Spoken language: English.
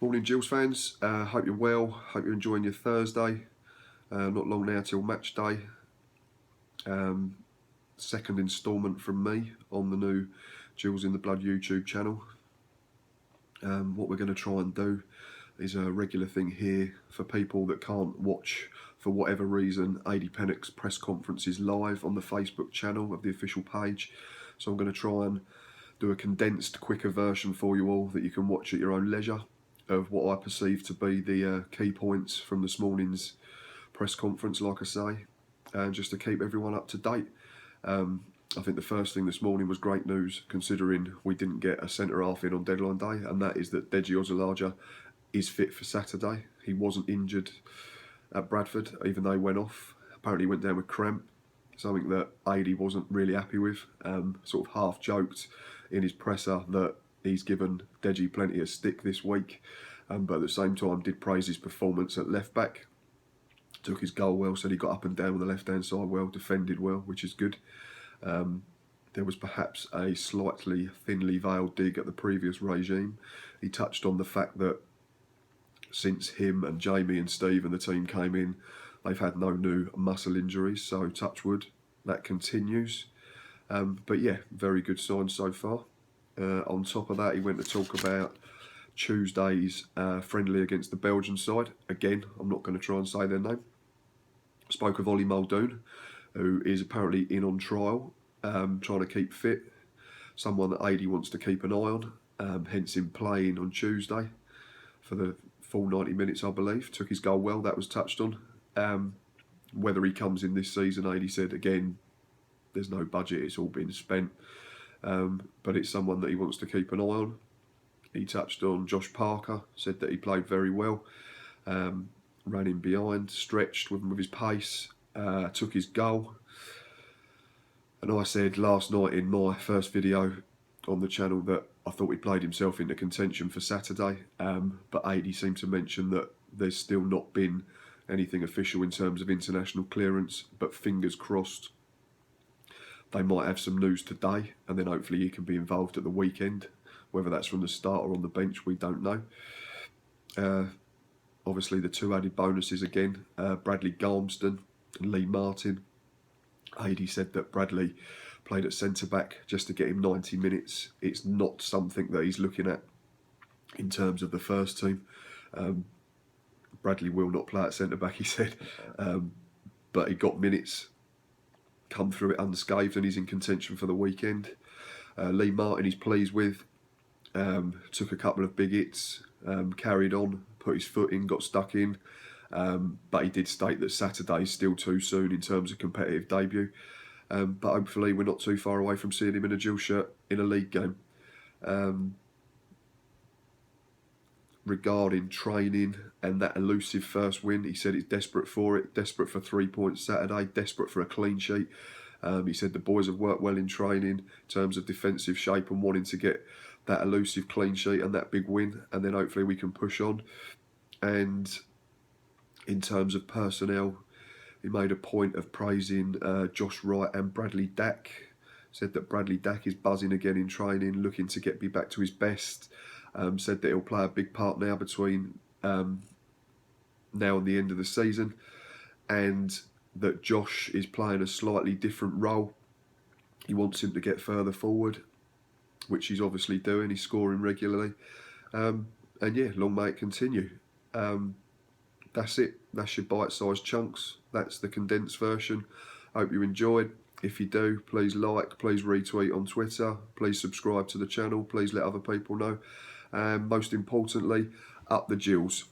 Morning Gills fans, hope you're well, hope you're enjoying your Thursday. Not long now till match day. Second instalment from me on the new Gills in the Blood YouTube channel. What we're going to try and do is a regular thing here for people that can't watch for whatever reason Adi Pennock's press conferences live on the Facebook channel of the official page. So I'm going to try and do a condensed, quicker version for you all that you can watch at your own leisure of what I perceive to be the key points from this morning's press conference, like I say, and just to keep everyone up to date. I think the first thing this morning was great news, considering we didn't get a centre-half in on deadline day, and that is that Deji Ozalaja is fit for Saturday. He wasn't injured at Bradford, even though he went off. Apparently he went down with cramp, something that Adi wasn't really happy with. Sort of half joked in his presser that he's given Deji plenty of stick this week, but at the same time did praise his performance at left back. Took his goal well, said he got up and down on the left hand side well, defended well, which is good. There was perhaps a slightly thinly veiled dig at the previous regime. He touched on the fact that since him and Jamie and Steve and the team came in, they've had no new muscle injuries, so touch wood, that continues. But yeah, very good signs so far. On top of that, he went to talk about Tuesday's friendly against the Belgian side. Again, I'm not going to try and say their name. Spoke of Ollie Muldoon, who is apparently in on trial, trying to keep fit. Someone that Adi wants to keep an eye on, hence him playing on Tuesday for the full 90 minutes, I believe. Took his goal well, that was touched on. Whether he comes in this season, Adi said, again, there's no budget, it's all been spent. But it's someone that he wants to keep an eye on. He touched on Josh Parker, said that he played very well, ran in behind, stretched with his pace, took his goal. And I said last night in my first video on the channel that I thought he played himself into contention for Saturday, but Adi seemed to mention that there's still not been anything official in terms of international clearance, but fingers crossed they might have some news today, and then hopefully he can be involved at the weekend. Whether that's from the start or on the bench, we don't know. Obviously, the two added bonuses again, Bradley Garmston and Lee Martin. Adi said that Bradley played at centre-back just to get him 90 minutes. It's not something that he's looking at in terms of the first team. Bradley will not play at centre-back, he said, but he got minutes, come through it unscathed, and he's in contention for the weekend. Lee Martin he's pleased with. Took a couple of big hits, carried on, put his foot in, got stuck in, but he did state that Saturday's still too soon in terms of competitive debut. But hopefully we're not too far away from seeing him in a Gill shirt in a league game. Regarding training and that elusive first win, he said he's desperate for it, desperate for 3 points Saturday, desperate for a clean sheet. He said the boys have worked well in training in terms of defensive shape and wanting to get that elusive clean sheet and that big win, and then hopefully we can push on. And in terms of personnel, he made a point of praising Josh Wright and Bradley Dack. Said that Bradley Dack is buzzing again in training, looking to be back to his best. Said that he'll play a big part now between now and the end of the season, and that Josh is playing a slightly different role. He wants him to get further forward, which he's obviously doing. He's scoring regularly, and yeah, long may it continue. That's it. That's your bite-sized chunks. That's the condensed version. Hope you enjoyed. If you do, please like, please retweet on Twitter, please subscribe to the channel, please let other people know, and most importantly, up the Gills.